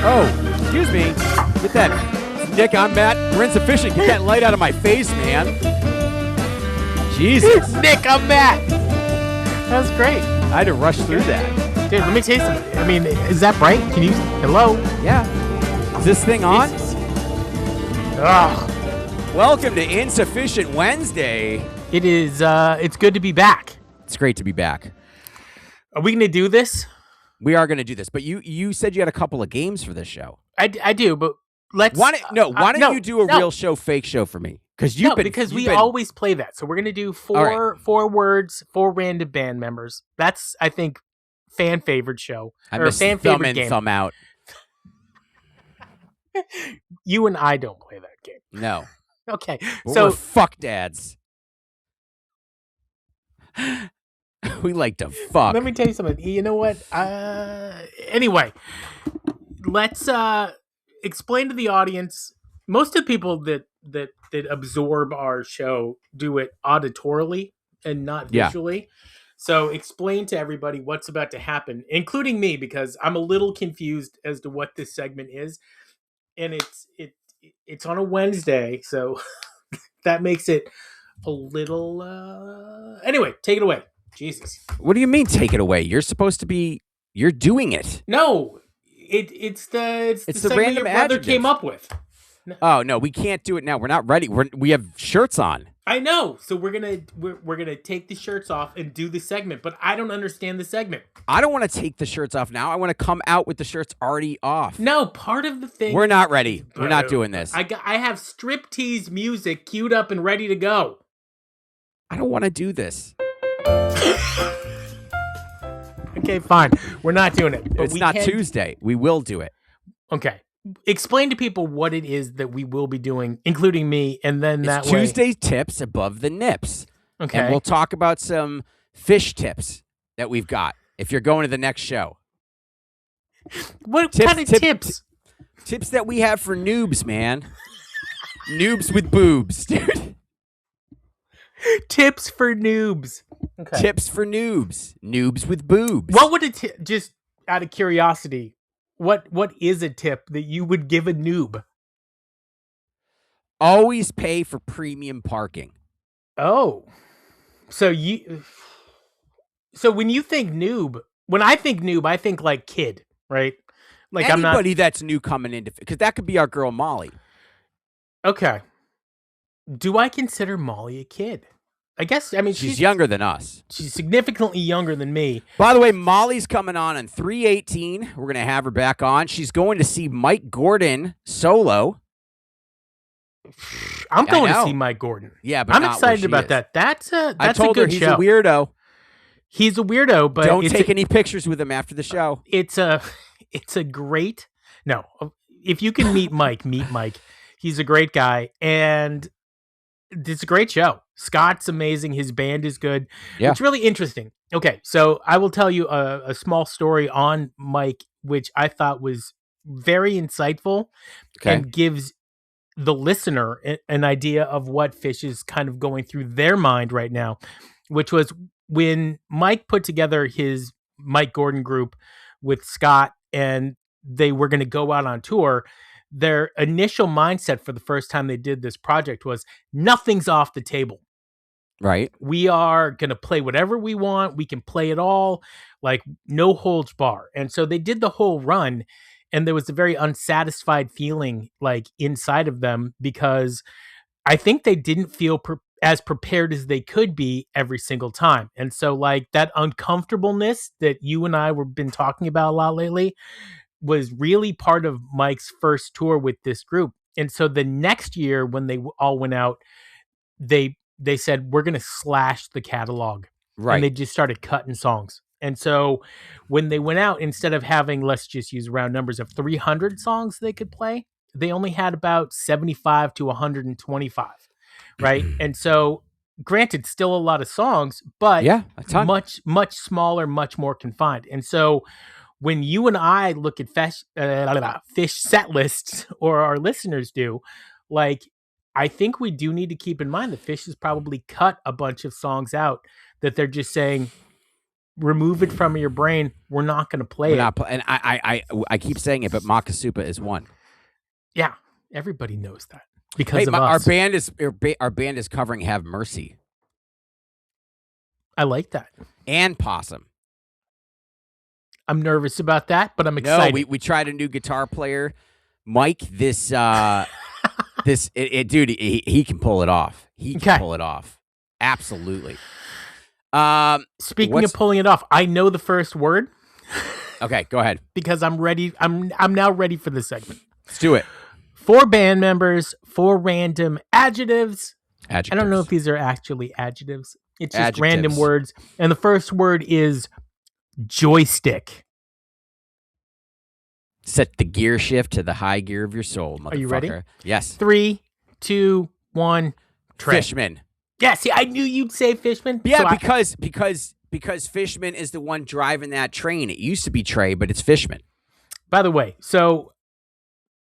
Oh, excuse me. Get that, Nick. I'm Matt. We're Insuphishient. Get that light out of my face, man. Jesus. Nick, I'm Matt. That was great. I had to rush through that. Dude, let me tell you something. I mean, is that bright? Can you... Hello? Yeah. Is this thing on? Ugh. Welcome to Insuphishient Wednesday. It is, it's good to be back. It's great to be back. Are we going to do this? We are going to do this, but you said you had a couple of games for this show. I do, but let's... Why don't you do a real show, fake show for me? Because we always play that. So we're going to do four words, 4 random band members. That's, I think, fan favorite show. Or fan favorite game. Thumb out. You and I don't play that game. No. Okay. We're fuck dads. We like to fuck. Let me tell you something. You know what? Anyway, let's explain to the audience. Most of the people that absorb our show do it auditorily and not visually. Yeah. So explain to everybody what's about to happen, including me, because I'm a little confused as to what this segment is. And it's on a Wednesday, so that makes it a little... Anyway, take it away. Jesus. What do you mean take it away? You're supposed to be... You're doing it. No. It's the random your brother came up with. No. Oh, no, we can't do it now. We're not ready. We have shirts on. I know. So we're gonna take the shirts off and do the segment, but I don't understand the segment. I don't want to take the shirts off now. I want to come out with the shirts already off. No, part of the thing... We're not ready. We're not doing this. I have striptease music queued up and ready to go. I don't want to do this. Okay, fine. We're not doing it. It's not Tuesday. We will do it. Okay. Explain to people what it is that we will be doing, including me, and then it's Tuesday tips above the nips. Okay. And we'll talk about some Phish tips that we've got if you're going to the next show. What kind of tips? Tips that we have for noobs, man. Noobs with boobs, dude. Tips for noobs. Okay. Tips for noobs. Noobs with boobs. What would just out of curiosity, what is a tip that you would give a noob? Always pay for premium parking. Oh. So when you think noob, when I think noob, I think like kid, right? Like anybody that's new coming into, because that could be our girl Molly. Okay. Do I consider Molly a kid? I guess, I mean, she's younger than us. She's significantly younger than me. By the way, Molly's coming on 3/18. We're going to have her back on. She's going to see Mike Gordon solo. I'm going to see Mike Gordon. Yeah, but I'm excited about that. That's a good show. He's a weirdo. He's a weirdo, but don't take any pictures with him after the show. It's a great... No, if you can meet Mike, meet Mike. He's a great guy, and it's a great show. Scott's amazing. His band is good. Yeah. It's really interesting. Okay, so I will tell you a small story on Mike, which I thought was very insightful and gives the listener an idea of what Phish is kind of going through their mind right now, which was when Mike put together his Mike Gordon group with Scott and they were going to go out on tour. Their initial mindset for the first time they did this project was nothing's off the table. Right. We are going to play whatever we want. We can play it all, like no holds bar. And so they did the whole run, and there was a very unsatisfied feeling like inside of them because I think they didn't feel as prepared as they could be every single time. And so like that uncomfortableness that you and I have been talking about a lot lately was really part of Mike's first tour with this group. And so the next year when they all went out, they said, we're going to slash the catalog. Right. And they just started cutting songs. And so when they went out, instead of having, let's just use round numbers of 300 songs they could play, they only had about 75 to 125. Right. And so granted, still a lot of songs, but a ton. much smaller, much more confined. And so when you and I look at Phish set lists, or our listeners do, like, I think we do need to keep in mind that Phish has probably cut a bunch of songs out that they're just saying, remove it from your brain, we're not going to play it. And I keep saying it, but Makasupa is one. Yeah, everybody knows that because of us. Our band is covering "Have Mercy." I like that. And Possum. I'm nervous about that, but I'm excited. No, we tried a new guitar player, Mike. Dude, he can pull it off. He can pull it off. Absolutely. Speaking of pulling it off, I know the first word. Okay, go ahead. Because I'm ready. I'm now ready for this segment. Let's do it. 4 band members, 4 random adjectives. I don't know if these are actually adjectives. It's just random words. And the first word is joystick. Set the gear shift to the high gear of your soul, motherfucker. Are you ready? Yes. 3, 2, 1. Fishman. Yeah, see, I knew you'd say Fishman. Yeah, so because Fishman is the one driving that train. It used to be Trey, but it's Fishman. By the way, so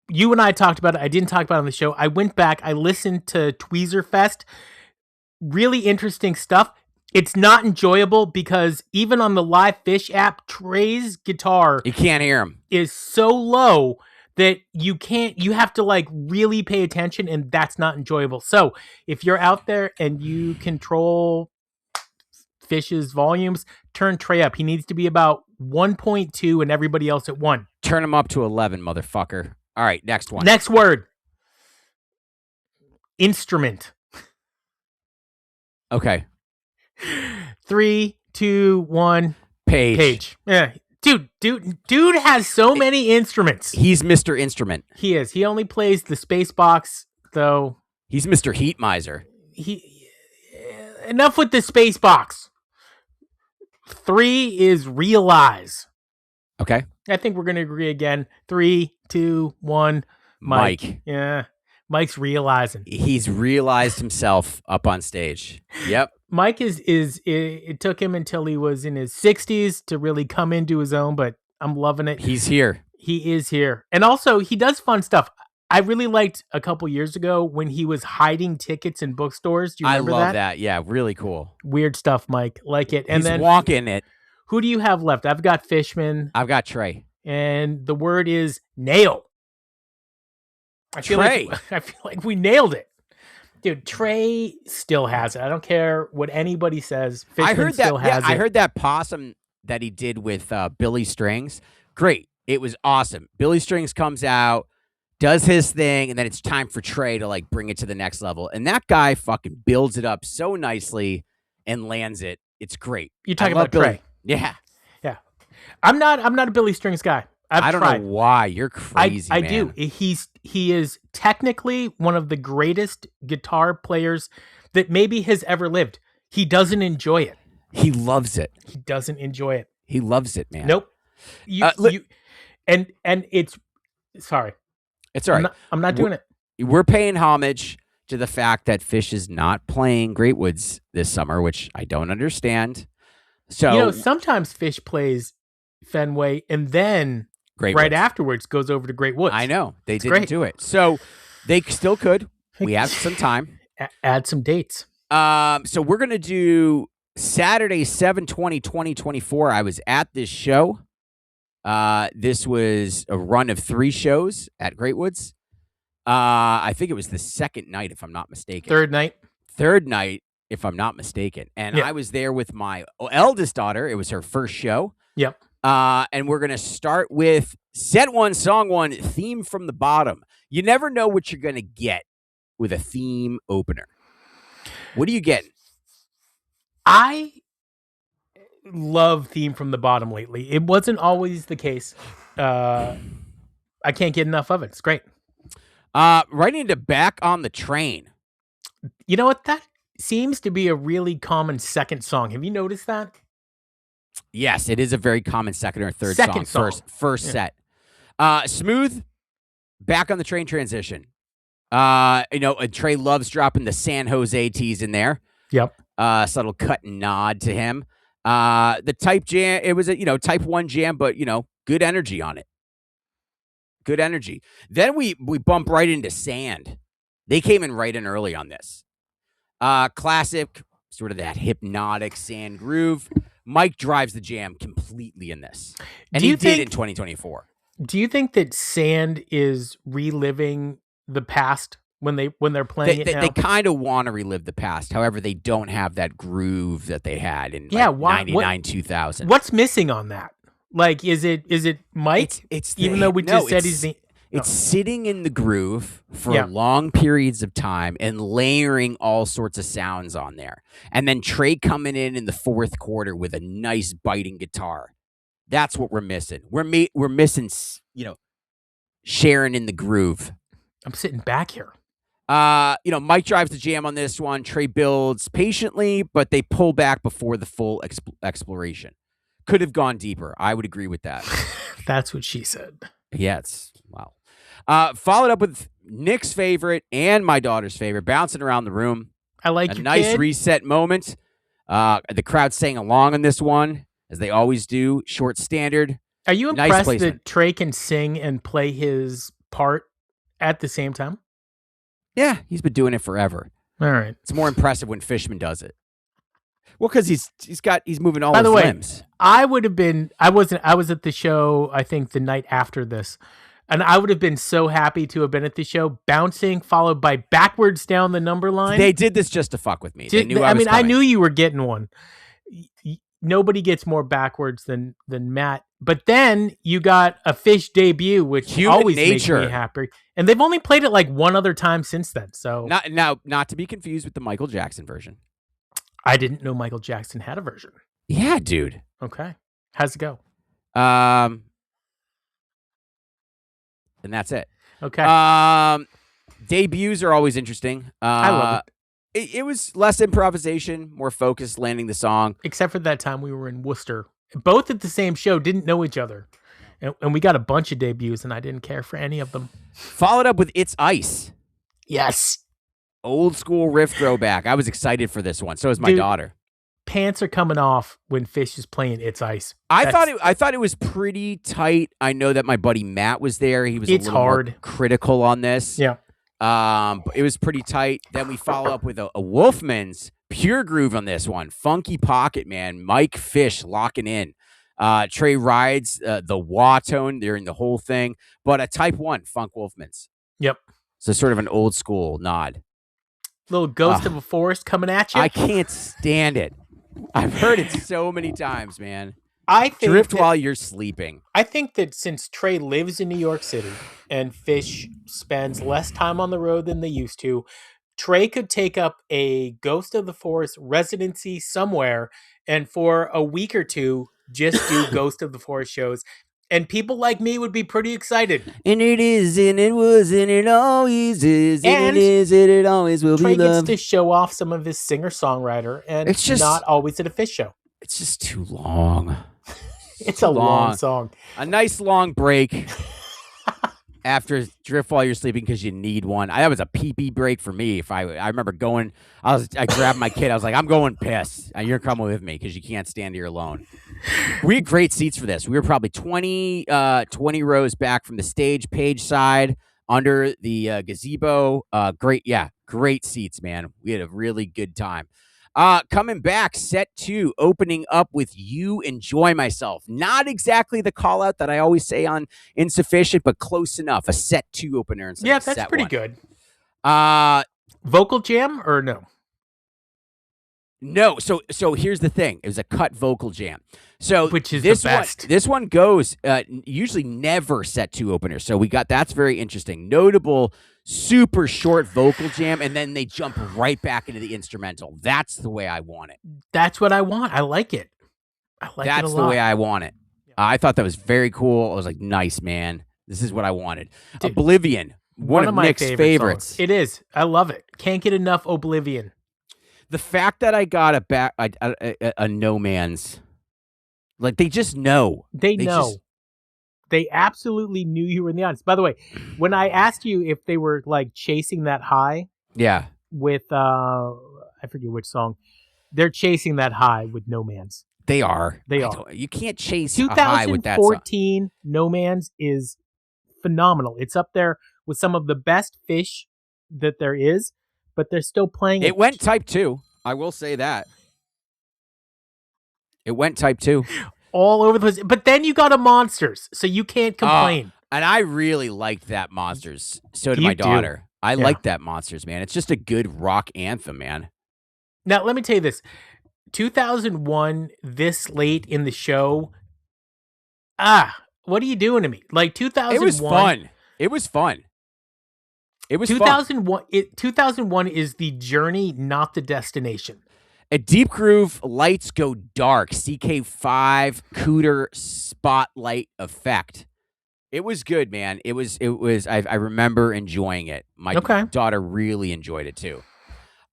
you and I talked about it. I didn't talk about it on the show. I went back. I listened to Tweezer Fest. Really interesting stuff. It's not enjoyable because even on the live Phish app, Trey's guitar, you can't hear him, is so low that you have to like really pay attention, and that's not enjoyable. So if you're out there and you control Phish's volumes, turn Trey up. He needs to be about 1.2 and everybody else at 1. Turn him up to 11, motherfucker. All right, next one. Next word. Instrument. Okay. 3, 2, 1. Page. Yeah. Dude has so many instruments. He's Mr. Instrument. He is. He only plays the space box, though. He's Mr. Heat Miser. Enough with the space box. 3 is realize. Okay. I think we're going to agree again. 3, 2, 1. Mike. Yeah. Mike's realizing. He's realized himself up on stage. Yep. Mike it took him until he was in his 60s to really come into his own, but I'm loving it. He's here. He is here. And also, he does fun stuff. I really liked a couple years ago when he was hiding tickets in bookstores. Do you remember that? I love that. Yeah, really cool. Weird stuff, Mike. Like it. And he's then walking it. Who do you have left? I've got Fishman. I've got Trey. And the word is nail. I feel like we nailed it. Dude, Trey still has it. I don't care what anybody says. Fishman still has it. I heard that Possum that he did with Billy Strings. Great. It was awesome. Billy Strings comes out, does his thing, and then it's time for Trey to like bring it to the next level. And that guy fucking builds it up so nicely and lands it. It's great. You're talking about Trey. Yeah. Yeah. I'm not a Billy Strings guy. I don't know why. You're crazy, I man. do. He is technically one of the greatest guitar players that maybe has ever lived. He doesn't enjoy it. He loves it. He doesn't enjoy it. He loves it, man. Nope. And it's sorry. It's all right. I'm not doing it. We're paying homage to the fact that Phish is not playing Great Woods this summer, which I don't understand. So sometimes Phish plays Fenway and then afterwards goes over to Great Woods. I know. They didn't do it. So they still could. We have some time. Add some dates. So we're going to do Saturday, 7/20/2024. I was at this show. This was a run of 3 shows at Great Woods. I think it was the second night, if I'm not mistaken. Third night, if I'm not mistaken. And I was there with my eldest daughter. It was her first show. Yep. And we're going to start with set 1, song 1, theme from the bottom. You never know what you're going to get with a theme opener. What are you getting? I love theme from the bottom lately. It wasn't always the case. I can't get enough of it. It's great. Right into Back on the Train. You know what? That seems to be a really common second song. Have you noticed that? Yes, it is a very common second or third song. First set. Smooth, Back on the Train transition. Trey loves dropping the San Jose tease in there. Yep. Subtle cut and nod to him. The type jam, it was a type 1 jam, but good energy on it. Good energy. Then we bump right into Sand. They came in right in early on this. Classic, sort of that hypnotic Sand groove. Mike drives the jam completely in this. And Do he you did think- in 2024. Do you think that Sand is reliving the past when they're playing it now? They kind of want to relive the past. However, they don't have that groove that they had in Yeah, like 99, 2000. What's missing on that? Like, is it Mike? It's Even though we just said he's the... It's sitting in the groove for Yeah. long periods of time and layering all sorts of sounds on there. And then Trey coming in the fourth quarter with a nice biting guitar. That's what we're missing. We're missing, Sharon in the groove. I'm sitting back here. Mike drives the jam on this one. Trey builds patiently, but they pull back before the full exploration. Could have gone deeper. I would agree with that. That's what she said. Yeah, wow. Followed up with Nick's favorite and my daughter's favorite, Bouncing Around the Room. I like a nice kid. reset moment. The crowd sang along on this one, as they always do. Short standard. Are you Nice impressed placement. that Trey can sing and play his part at the same time? Yeah, he's been doing it forever. All right. It's more impressive when Fishman does it. Well, because he's moving all By his the way, limbs. I was at the show, I think, the night after this. And I would have been so happy to have been at the show, bouncing, followed by backwards down the number line. They did this just to fuck with me. They knew I was I coming. knew you were getting one. Nobody gets more backwards than Matt. But then you got a Phish debut, which Human always Nature. makes me happy. And they've only played it like one other time since then. So Not to be confused with the Michael Jackson version. I didn't know Michael Jackson had a version. Yeah, dude. Okay. How's it go? And that's it. Okay. Debuts are always interesting. I love it. It was less improvisation, more focused, landing the song. Except for that time we were in Worcester. Both at the same show, didn't know each other. And we got a bunch of debuts, and I didn't care for any of them. Followed up with It's Ice. Yes. Old school riff throwback. I was excited for this one. So is my Dude, daughter. Pants are coming off when Phish is playing It's Ice. I thought it was pretty tight. I know that my buddy Matt was there. He was a little more critical on this. Yeah. But it was pretty tight. Then we follow up with a Wolfman's pure groove on this one. Funky pocket, man. Mike Phish locking in. Trey rides the wah tone during the whole thing, but a type 1 Funk Wolfman's. Yep. So sort of an old school nod. Little Ghost of a Forest coming at you. I can't stand it. I've heard it so many times, man. I think Drift while you're sleeping. I think that since Trey lives in New York City and Phish spends less time on the road than they used to, Trey could take up a Ghost of the Forest residency somewhere and for a week or two just do Ghost of the Forest shows. And people like me would be pretty excited. And it is, and it was, and it always is, and it is, and it always will Trey be loved. gets to show off some of his singer-songwriter, and It's just not always at a Phish show. It's just too long. It's a long song. A nice long break after Drift while you're sleeping because you need one. That was a pee-pee break for me. I remember going, I grabbed my kid. I was like, I'm going piss. And you're coming with me because you can't stand here alone. We had great seats for this. We were probably 20 rows back from the stage page side under the gazebo. Great seats, man. We had a really good time. Coming back, set 2, opening up with You Enjoy Myself. Not exactly the call out that I always say on Insuphishient, but close enough. A set 2 opener instead of set 1. Yeah, that's pretty good. Vocal jam or no? No. So here's the thing. It was a cut vocal jam. So which is this the best. This one goes usually never set 2 openers. So that's very interesting. Notable super short vocal jam, and then they jump right back into the instrumental. That's the way I want it. That's what I want. I like it. That's the way I want it. I thought that was very cool. I was like, nice, man. This is what I wanted. Dude, Oblivion, one of Nick's favorites. Songs. It is. I love it. Can't get enough Oblivion. The fact that I got a No Man's, like they just know. They know. They absolutely knew you were in the audience. By the way, when I asked you if they were like chasing that high, with I forget which song, they're chasing that high with No Man's. They are. They are. You can't chase a high with that song. 2014 No Man's is phenomenal. It's up there with some of the best Phish that there is, but they're still playing it. It went type 2. I will say that. It went type 2. All over the place. But then you got a Monsters, so you can't complain. And I really liked that Monsters. So did You my daughter. I Yeah. like that Monsters, man. It's just a good rock anthem, man. Now, let me tell you this. 2001, this late in the show, what are you doing to me? Like 2001. It was fun. It was fun. It was 2001. 2001 is the journey, not the destination. A Deep Groove, Lights Go Dark, CK5, Cooter Spotlight Effect. It was good, man. It was. I remember enjoying it. My daughter really enjoyed it too.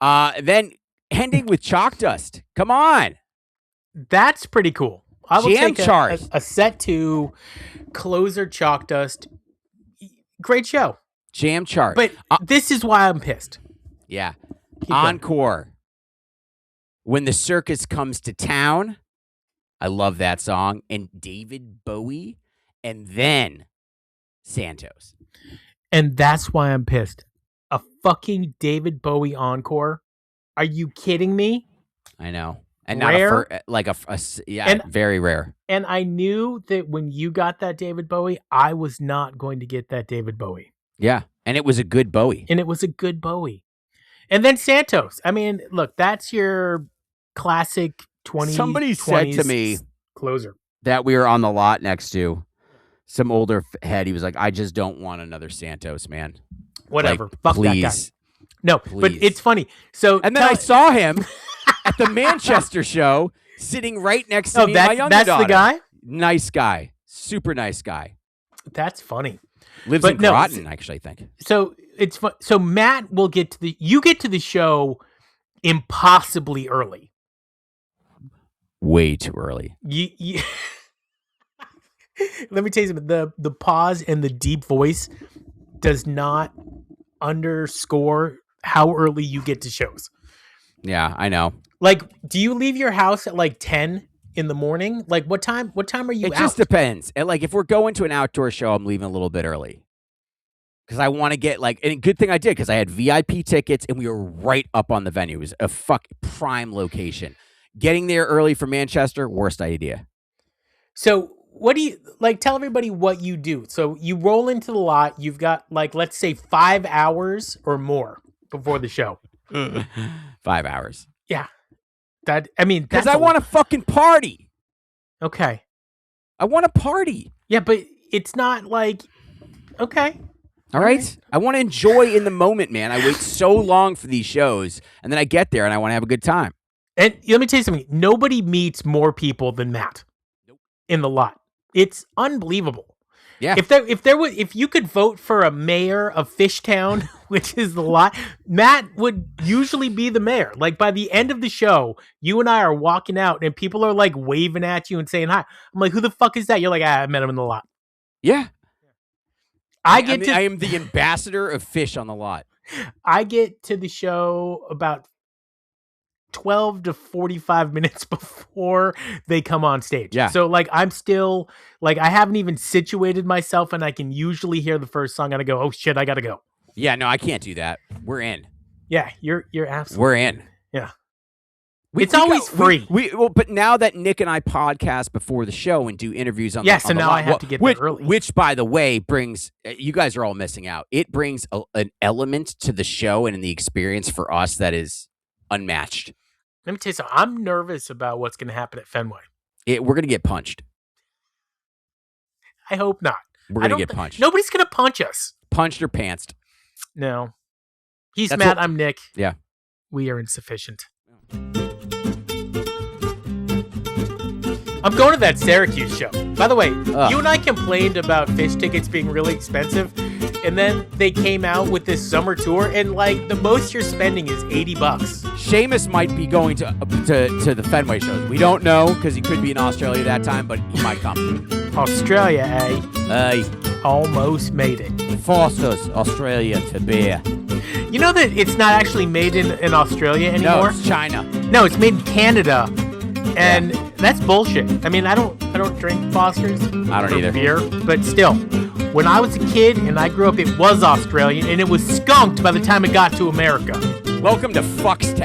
Then ending with Chalk Dust. Come on. That's pretty cool. I will Jam take chart. a set 2 closer Chalk Dust. Great show. Jam chart. But this is why I'm pissed. Yeah. Keep going. Encore. When the Circus Comes to Town. I love that song. And David Bowie. And then Santos. And that's why I'm pissed. A fucking David Bowie encore? Are you kidding me? I know. And rare? very rare. And I knew that when you got that David Bowie, I was not going to get that David Bowie. Yeah. And it was a good Bowie. And it was a good Bowie. And then Santos. I mean, look, that's your classic 20s. Somebody said to me closer that we were on the lot next to some older head. He was like, I just don't want another Santos, man. Whatever. Like, Fuck please. that guy. No, Please. but it's funny. So and then I saw him at the Manchester show sitting right next to me and my younger that's daughter. The guy? Nice guy. Super nice guy. That's funny. Lives in Groton, actually, I think. So it's fun. So Matt will get to you get to the show impossibly early. Way too early. You let me tell you something. The pause and the deep voice does not underscore how early you get to shows. Yeah, I know. Like, do you leave your house at like 10 in the morning? Like, what time are you out? It just depends. And like, if we're going to an outdoor show, I'm leaving a little bit early. Because I want to get and a good thing I did, because I had VIP tickets and we were right up on the venue. It was a prime location. Getting there early for Manchester, worst idea. So what do you tell everybody what you do? So you roll into the lot, you've got let's say 5 hours or more before the show. 5 hours. Yeah. Because I want to fucking party. Okay. I want to party. Yeah, but it's not okay. All right. I want to enjoy in the moment, man. I wait so long for these shows, and then I get there and I want to have a good time. And let me tell you something. Nobody meets more people than Matt in the lot. It's unbelievable. Yeah. If you could vote for a mayor of Fishtown, which is the lot, Matt would usually be the mayor. Like by the end of the show, you and I are walking out and people are waving at you and saying hi. I'm like, who the fuck is that? You're like, I met him in the lot. Yeah. I am the ambassador of Phish on the lot. I get to the show about 12 to 45 minutes before they come on stage. Yeah. So I'm still I haven't even situated myself and I can usually hear the first song and I go, oh shit, I gotta go. Yeah, no, I can't do that. We're in. Yeah, you're absolutely. We're in. Yeah. It's always free. But now that Nick and I podcast before the show and do interviews on so now I have to get there early. Which, by the way, brings you guys are all missing out. It brings an element to the show and in the experience for us that is unmatched. Let me tell you something. I'm nervous about what's going to happen at Fenway. We're going to get punched. I hope not. We're going to get punched. Nobody's going to punch us. Punched or pantsed. No. He's Matt. I'm Nick. Yeah. We are insufficient. I'm going to that Syracuse show. By the way, you and I complained about Phish tickets being really expensive, and then they came out with this summer tour, and the most you're spending is $80. Seamus might be going to the Fenway shows. We don't know because he could be in Australia that time, but he might come. Australia, eh? Almost made it. Forced us, Australia, to bear. You know that it's not actually made in Australia anymore? No, it's China. No, it's made in Canada. And that's bullshit. I don't drink Foster's. I don't either. Beer, but still, when I was a kid and I grew up, it was Australian and it was skunked by the time it got to America. Welcome to Fuckstown.